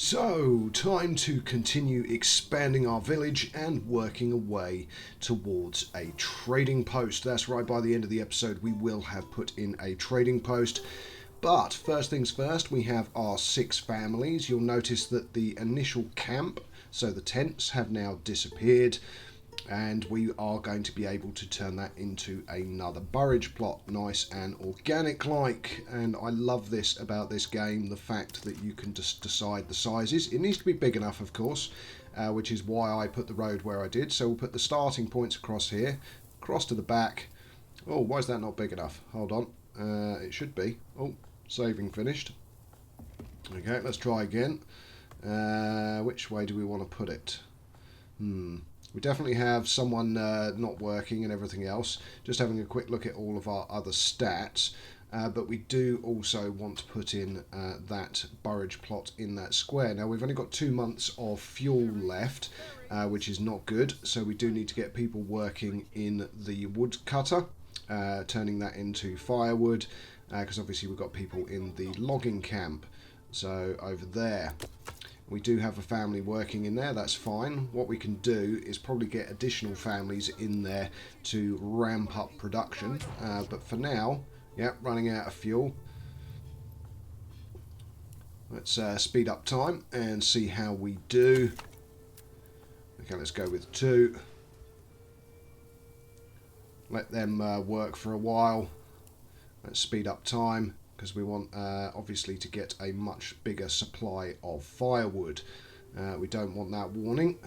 So, time to continue expanding our village and working away towards a trading post. That's right, by the end of the episode we will have put in a trading post. But first things first, we have our 6 families. You'll notice that the initial camp, so the tents, have now disappeared. And we are going to be able to turn that into another burridge plot, nice and organic like. And I love this about this game, the fact that you can just decide the sizes. It needs to be big enough, of course, which is why I put the road where I did. So we'll put the starting points across here, across to the back. Oh, why is that not big enough? Hold on, it should be. Oh, saving finished. Okay, let's try again. Which way do we want to put it? We definitely have someone not working and everything else. Just having a quick look at all of our other stats. But we do also want to put in that burridge plot in that square. Now we've only got 2 months of fuel left, which is not good. So we do need to get people working in the wood cutter, turning that into firewood. Because obviously we've got people in the logging camp. So over there. We do have a family working in there, that's fine. What we can do is probably get additional families in there to ramp up production. But for now, yeah, running out of fuel. Let's speed up time and see how we do. Okay, let's go with 2. Let them work for a while. Let's speed up time, because we want obviously to get a much bigger supply of firewood. We don't want that warning.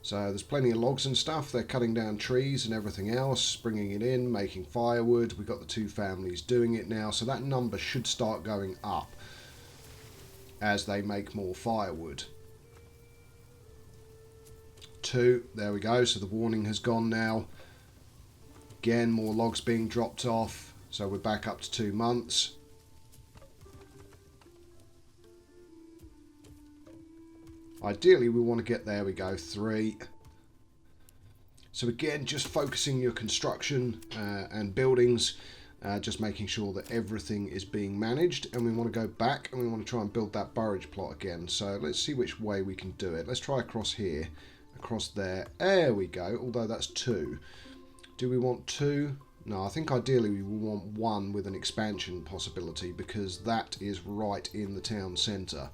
So there's plenty of logs and stuff. They're cutting down trees and everything else, bringing it in, making firewood. We've got the 2 families doing it now, so that number should start going up as they make more firewood. 2, there we go, so the warning has gone now. Again, more logs being dropped off. So we're back up to 2 months. Ideally we want to get, there we go, 3. So again, just focusing your construction and buildings, just making sure that everything is being managed. And we want to go back and we want to try and build that burridge plot again. So let's see which way we can do it. Let's try across here, across there. There we go, although that's 2. Do we want 2? No, I think ideally we want 1 with an expansion possibility, because that is right in the town centre.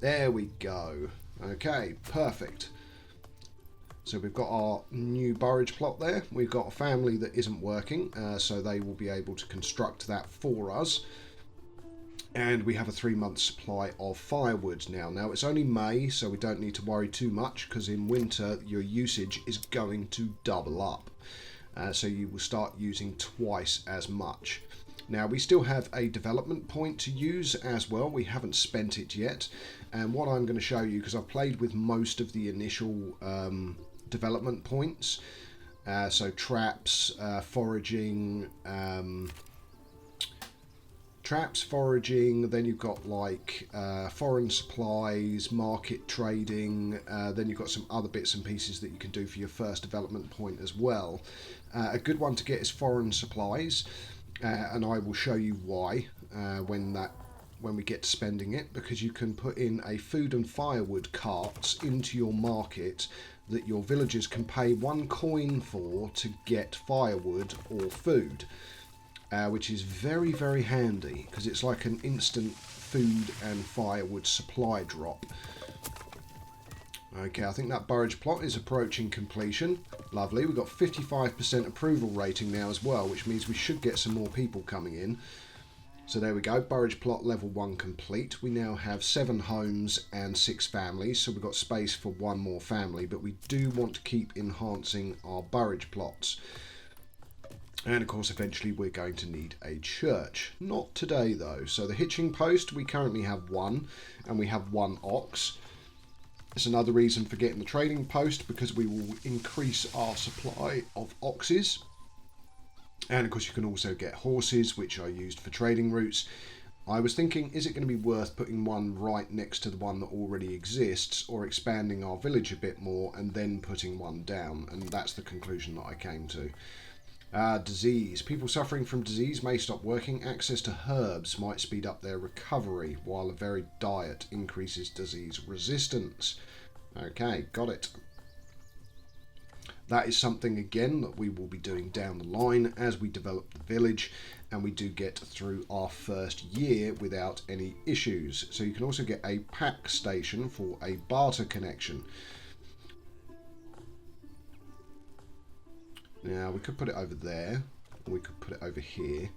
There we go. Okay, perfect. So we've got our new burridge plot there. We've got a family that isn't working, so they will be able to construct that for us. And we have a 3-month supply of firewood now. Now it's only May, so we don't need to worry too much, because in winter your usage is going to double up. So you will start using twice as much. Now we still have a development point to use as well. We haven't spent it yet. And what I'm going to show you, because I've played with most of the initial development points. So traps, foraging, then you've got like foreign supplies, market trading, then you've got some other bits and pieces that you can do for your first development point as well. A good one to get is foreign supplies, and I will show you why when we get to spending it, because you can put in a food and firewood carts into your market that your villagers can pay 1 coin for to get firewood or food. Which is very, very handy, because it's like an instant food and firewood supply drop. Okay, I think that burridge plot is approaching completion. Lovely. We've got 55% approval rating now as well, which means we should get some more people coming in. So there we go, burridge plot level 1 complete. We now have 7 homes and 6 families, so we've got space for 1 more family, but we do want to keep enhancing our burridge plots. And of course, eventually we're going to need a church. Not today though. So the hitching post, we currently have 1, and we have 1 ox. It's another reason for getting the trading post, because we will increase our supply of oxes. And of course you can also get horses, which are used for trading routes. I was thinking, is it going to be worth putting 1 right next to the one that already exists, or expanding our village a bit more and then putting 1 down? And that's the conclusion that I came to. Disease. People suffering from disease may stop working. Access to herbs might speed up their recovery, while a varied diet increases disease resistance. Okay, got it. That is something, again, that we will be doing down the line as we develop the village and we do get through our first year without any issues. So you can also get a pack station for a barter connection. Now, we could put it over there, or we could put it over here.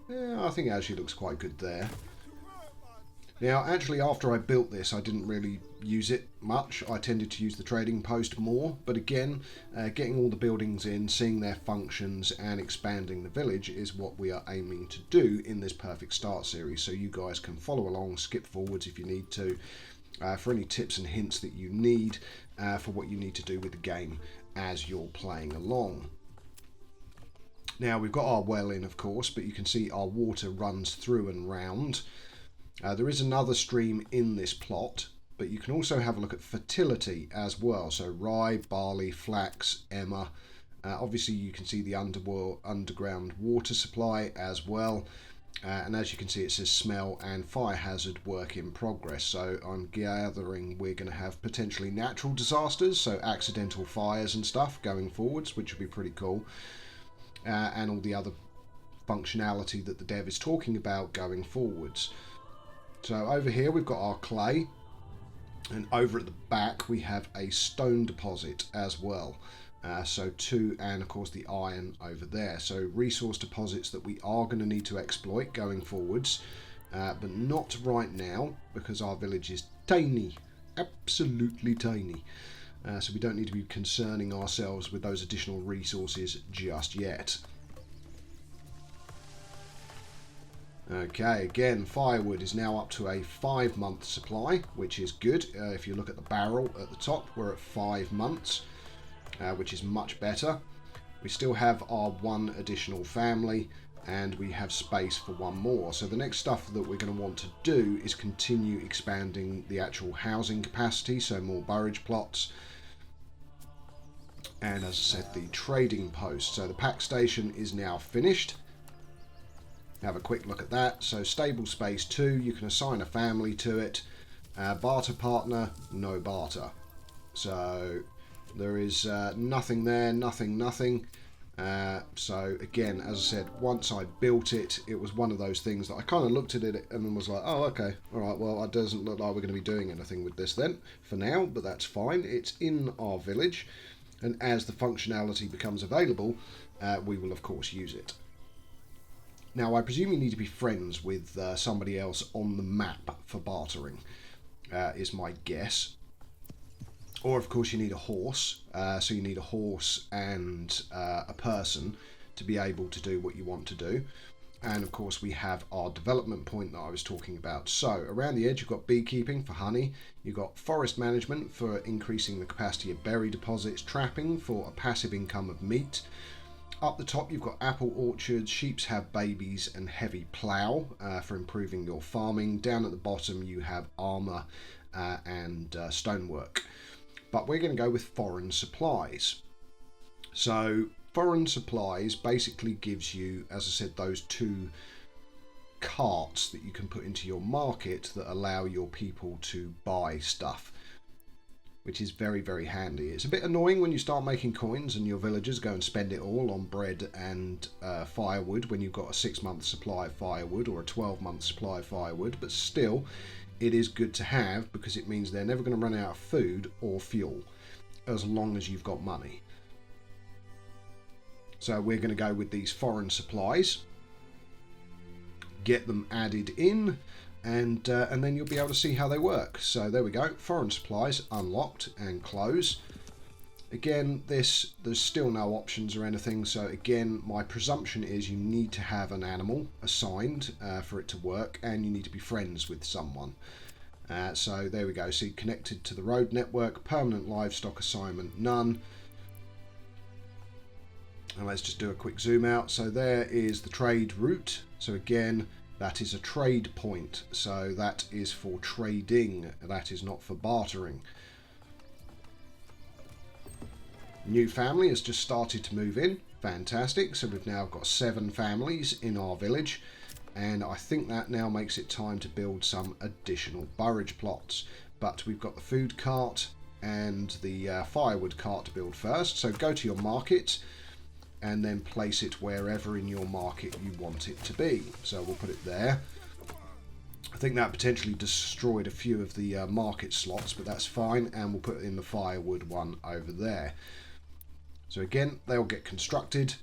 Yeah, I think it actually looks quite good there. Now, actually, after I built this, I didn't really use it much. I tended to use the trading post more. But again, getting all the buildings in, seeing their functions, and expanding the village is what we are aiming to do in this Perfect Start series. So you guys can follow along, skip forwards if you need to, for any tips and hints that you need for what you need to do with the game as you're playing along. Now, we've got our well in, of course, but you can see our water runs through and round. There is another stream in this plot, but you can also have a look at fertility as well. So rye, barley, flax, emmer. Obviously, you can see the underground water supply as well. And as you can see, it says smell and fire hazard work in progress. So I'm gathering we're going to have potentially natural disasters, so accidental fires and stuff going forwards, which would be pretty cool. And all the other functionality that the dev is talking about going forwards. So over here we've got our clay, and over at the back we have a stone deposit as well. So two, and of course the iron over there. So resource deposits that we are going to need to exploit going forwards, but not right now because our village is tiny, absolutely tiny. So we don't need to be concerning ourselves with those additional resources just yet. Okay, again, firewood is now up to a 5-month supply, which is good. If you look at the barrel at the top, we're at 5 months, which is much better. We still have our 1 additional family, and we have space for 1 more. So the next stuff that we're going to want to do is continue expanding the actual housing capacity, so more burridge plots. And as I said, the trading post. So the pack station is now finished. Have a quick look at that. So stable space 2, you can assign a family to it. Barter partner, no barter. So there is nothing there, nothing. So again, as I said, once I built it, it was one of those things that I kind of looked at it and then was like, oh, okay, all right, well, it doesn't look like we're going to be doing anything with this then for now, but that's fine. It's in our village, and as the functionality becomes available, we will of course use it. Now, I presume you need to be friends with somebody else on the map for bartering, is my guess. Or, of course, you need a horse. So you need a horse and a person to be able to do what you want to do. And, of course, we have our development point that I was talking about. So, around the edge, you've got beekeeping for honey. You've got forest management for increasing the capacity of berry deposits. Trapping for a passive income of meat. Up the top, you've got apple orchards, sheeps have babies, and heavy plough for improving your farming. Down at the bottom, you have armour and stonework. But we're going to go with foreign supplies. So, foreign supplies basically gives you, as I said, those 2 carts that you can put into your market that allow your people to buy stuff, which is very, very handy. It's a bit annoying when you start making coins and your villagers go and spend it all on bread and firewood when you've got a 6-month supply of firewood or a 12-month supply of firewood, but still, it is good to have because it means they're never going to run out of food or fuel as long as you've got money. So we're going to go with these foreign supplies, get them added in, and then you'll be able to see how they work. So there we go, foreign supplies unlocked and close. Again, there's still no options or anything, so again, my presumption is you need to have an animal assigned for it to work, and you need to be friends with someone. So there we go, see, connected to the road network, permanent livestock assignment, none. And let's just do a quick zoom out. So there is the trade route. So again, that is a trade point, so that is for trading, that is not for bartering. New family has just started to move in, Fantastic. So we've now got 7 families in our village, and I think that now makes it time to build some additional burridge plots. But we've got the food cart and the firewood cart to build first. So go to your market and then place it wherever in your market you want it to be. So we'll put it there. I think that potentially destroyed a few of the market slots, but that's fine, and we'll put in the firewood one over there. So again, they'll get constructed,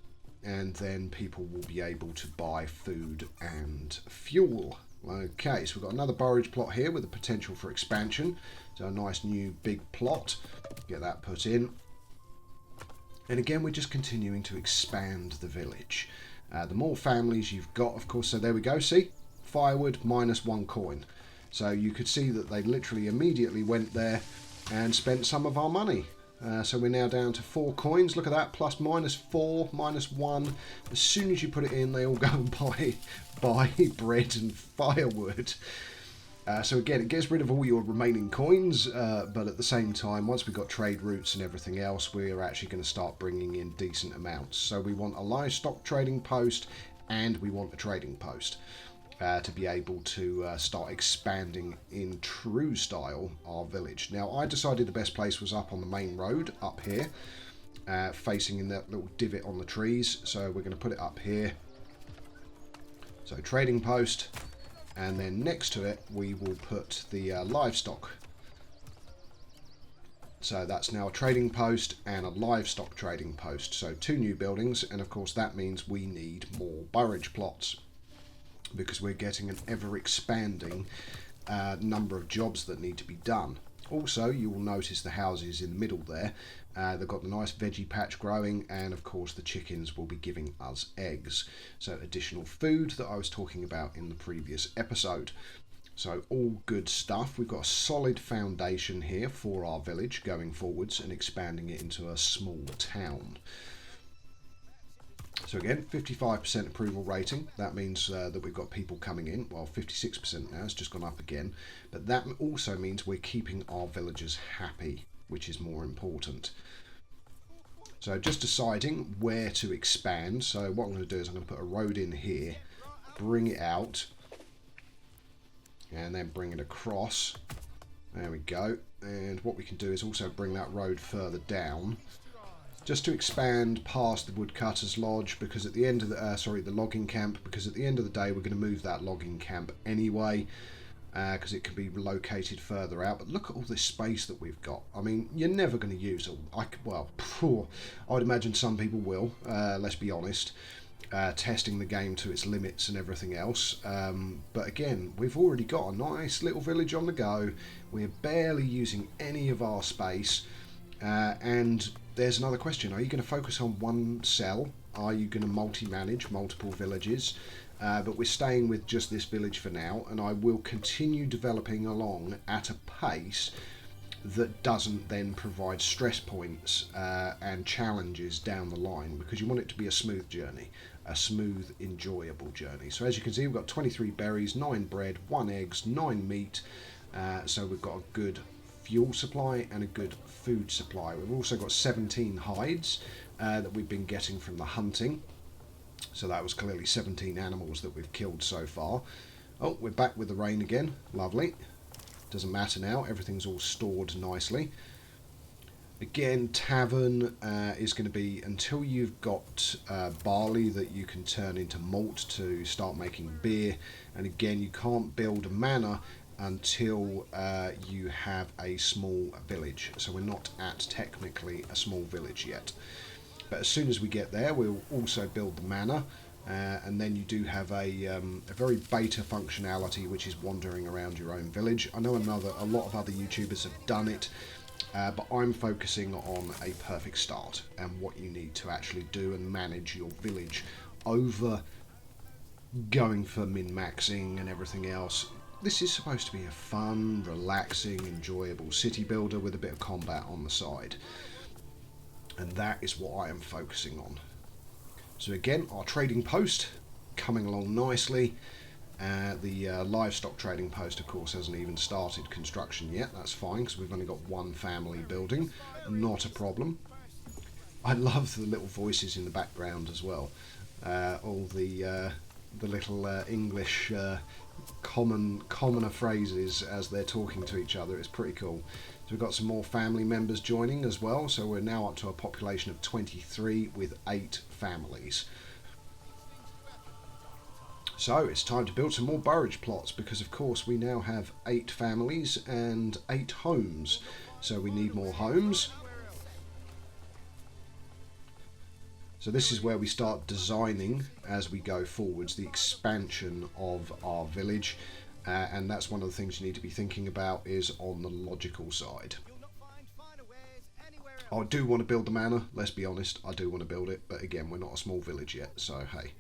and then people will be able to buy food and fuel. Okay, so we've got another burridge plot here with the potential for expansion. So a nice new big plot. Get that put in. And again, we're just continuing to expand the village. The more families you've got, of course, so there we go, see? Firewood minus 1 coin. So you could see that they literally immediately went there and spent some of our money. So we're now down to 4 coins. Look at that, plus minus 4, minus 1. As soon as you put it in, they all go and buy bread and firewood. So again, it gets rid of all your remaining coins, but at the same time, once we've got trade routes and everything else, we're actually going to start bringing in decent amounts. So we want a livestock trading post, and we want a trading post to be able to start expanding in true style our village. Now, I decided the best place was up on the main road, up here, facing in that little divot on the trees. So we're going to put it up here. So trading post. And then next to it, we will put the livestock. So that's now a trading post and a livestock trading post. So 2 new buildings, and of course that means we need more burridge plots, because we're getting an ever-expanding number of jobs that need to be done. Also, you will notice the houses in the middle there. They've got the nice veggie patch growing, and of course the chickens will be giving us eggs. So additional food that I was talking about in the previous episode. So all good stuff. We've got a solid foundation here for our village going forwards and expanding it into a small town. So again, 55% approval rating. That means that we've got people coming in. Well, 56% now. It's just gone up again. But that also means we're keeping our villagers happy, which is more important. So just deciding where to expand. So what I'm going to do is I'm going to put a road in here, bring it out, and then bring it across. There we go. And what we can do is also bring that road further down, just to expand past the woodcutter's lodge, because at the end of the the logging camp, because at the end of the day we're going to move that logging camp anyway, because it can be located further out. But look at all this space that we've got. I mean, you're never going to use it. Well, I would imagine some people will, let's be honest, testing the game to its limits and everything else. But again, we've already got a nice little village on the go. We're barely using any of our space. And there's another question. Are you going to focus on one cell? Are you going to multi-manage multiple villages? But we're staying with just this village for now, and I will continue developing along at a pace that doesn't then provide stress points and challenges down the line, because you want it to be a smooth journey, a smooth, enjoyable journey. So as you can see, we've got 23 berries, 9 bread, 1 eggs, 9 meat, so we've got a good fuel supply and a good food supply. We've also got 17 hides that we've been getting from the hunting. So that was clearly 17 animals that we've killed so far. Oh, we're back with the rain again. Lovely. Doesn't matter now. Everything's all stored nicely. Again, tavern is going to be until you've got barley that you can turn into malt to start making beer. And again, you can't build a manor until you have a small village. So we're not at technically a small village yet. But as soon as we get there, we'll also build the manor, and then you do have a very beta functionality, which is wandering around your own village. I know a lot of other YouTubers have done it, but I'm focusing on a perfect start and what you need to actually do and manage your village over going for min-maxing and everything else. This is supposed to be a fun, relaxing, enjoyable city builder with a bit of combat on the side. And that is what I am focusing on. So again, our trading post coming along nicely. The livestock trading post, of course, hasn't even started construction yet. That's fine, because we've only got one family building. Not a problem. I love the little voices in the background as well. All the little English commoner phrases as they're talking to each other. It's pretty cool. So we've got some more family members joining as well. So we're now up to a population of 23 with 8 families. So it's time to build some more burrage plots because of course we now have 8 families and 8 homes. So we need more homes. So this is where we start designing as we go forwards the expansion of our village, and that's one of the things you need to be thinking about is on the logical side. I do want to build the manor, let's be honest, I do want to build it, but again we're not a small village yet, so hey.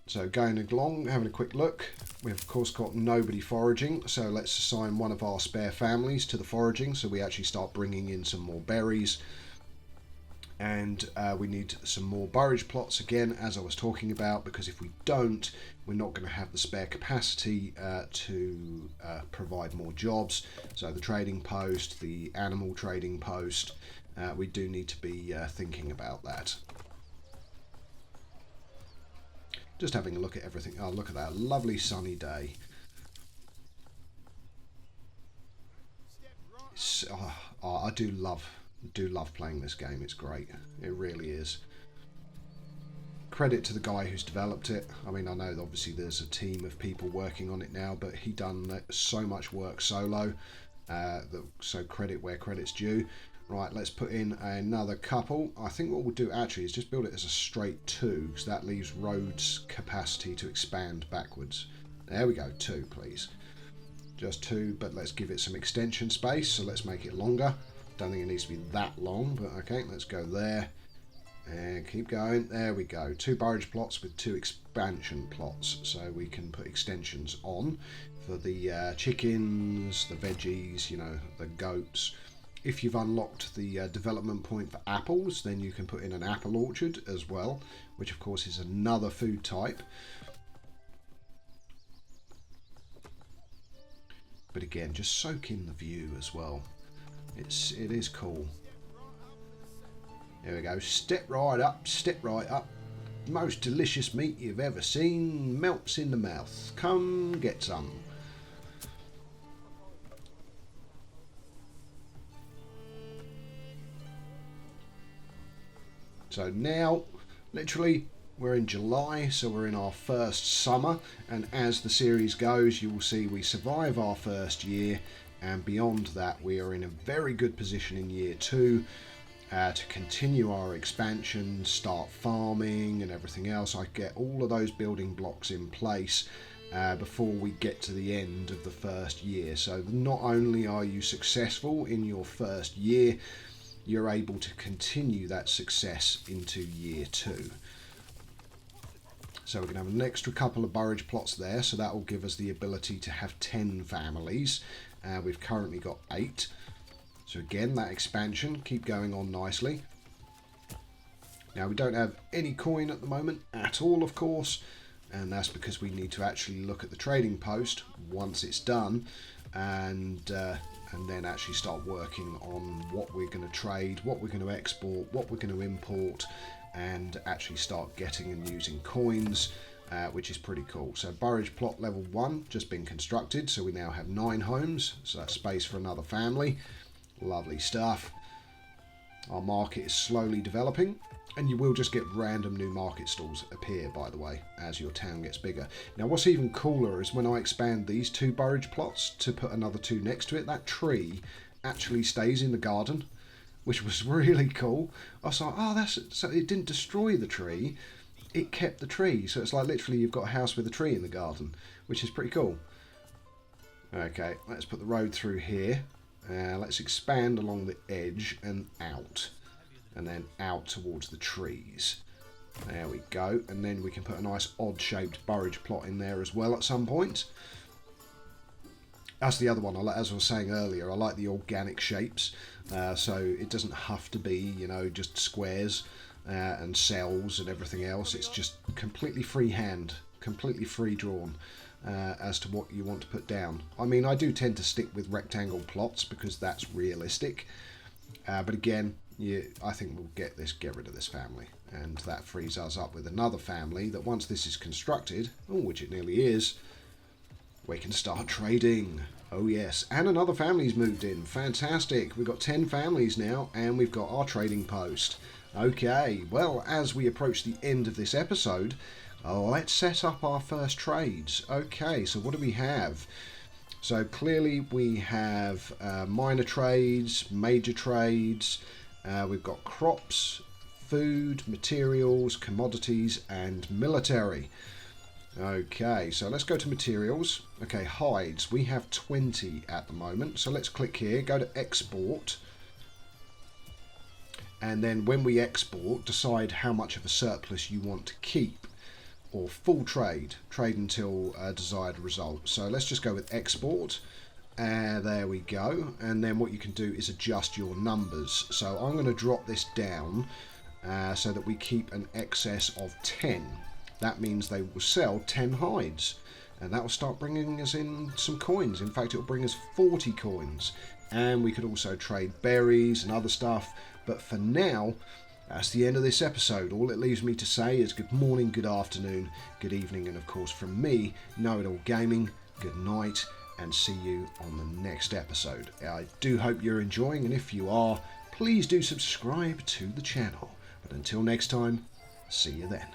So going along, having a quick look, we've of course got nobody foraging, so let's assign one of our spare families to the foraging so we actually start bringing in some more berries. And we need some more burrage plots again, as I was talking about, because if we don't, we're not going to have the spare capacity to provide more jobs. So the trading post, the animal trading post, we do need to be thinking about that. Just having a look at everything. Oh, look at that lovely sunny day. I do love playing this game. It's great. It really is. Credit to the guy who's developed it. I mean, I know obviously there's a team of people working on it now, but he done so much work solo. So credit where credit's due. Right, let's put in another couple. I think what we'll do actually is just build it as a straight 2, because that leaves roads capacity to expand backwards. There we go, 2 please. Just 2, but let's give it some extension space, so let's make it longer. Don't think it needs to be that long, but okay, let's go there and keep going. There we go, 2 burrage plots with 2 expansion plots, so we can put extensions on for the chickens, the veggies, you know, the goats. If you've unlocked the development point for apples, then you can put in an apple orchard as well, which of course is another food type. But again, just soak in the view as well. It is cool. There we go. Step right up, step right up. Most delicious meat you've ever seen melts in the mouth. Come get some. So now, literally, we're in July, so we're in our first summer, and as the series goes, you will see we survive our first year, and beyond that, we are in a very good position in year 2 to continue our expansion, start farming and everything else. I get all of those building blocks in place before we get to the end of the first year. So not only are you successful in your first year, you're able to continue that success into year 2. So we're going to have an extra couple of burrage plots there, so that will give us the ability to have 10 families. We've currently got 8. So again, that expansion, keep going on nicely. Now we don't have any coin at the moment at all, of course, and that's because we need to actually look at the trading post once it's done, and then actually start working on what we're going to trade, what we're going to export, what we're going to import, and actually start getting and using coins, which is pretty cool. So burrage plot level 1 just been constructed, so we now have 9 homes, so that's space for another family. Lovely stuff. Our market is slowly developing, and you will just get random new market stalls appear, by the way, as your town gets bigger. Now what's even cooler is when I expand these 2 burrage plots to put another 2 next to it, that tree actually stays in the garden, which was really cool. I was like, oh, so it didn't destroy the tree, it kept the tree. So it's like literally you've got a house with a tree in the garden, which is pretty cool. Okay, let's put the road through here. Let's expand along the edge and out, and then out towards the trees. There we go, and then we can put a nice odd shaped burrage plot in there as well at some point. That's the other one, as I was saying earlier, I like the organic shapes, so it doesn't have to be, you know, just squares and cells and everything else. It's just completely freehand, completely free drawn. As to what you want to put down. I mean, I do tend to stick with rectangle plots because that's realistic, But again, I think we'll get rid of this family. And that frees us up with another family that once this is constructed, which it nearly is, we can start trading. Oh yes, and another family's moved in. Fantastic. We've got 10 families now, and we've got our trading post. Okay, well, as we approach the end of this episode, let's set up our first trades. Okay, so what do we have? So clearly we have minor trades, major trades, we've got crops, food, materials, commodities, and military. Okay, so let's go to materials. Okay, hides. We have 20 at the moment. So let's click here, go to export. And then when we export, decide how much of a surplus you want to keep. Or full trade until desired result. So let's just go with export. There we go. And then what you can do is adjust your numbers. So I'm going to drop this down so that we keep an excess of 10. That means they will sell 10 hides. And that will start bringing us in some coins. In fact, it will bring us 40 coins. And we could also trade berries and other stuff. But for now, that's the end of this episode. All it leaves me to say is good morning, good afternoon, good evening, and of course from me, Know It All Gaming, good night, and see you on the next episode. I do hope you're enjoying, and if you are, please do subscribe to the channel. But until next time, see you then.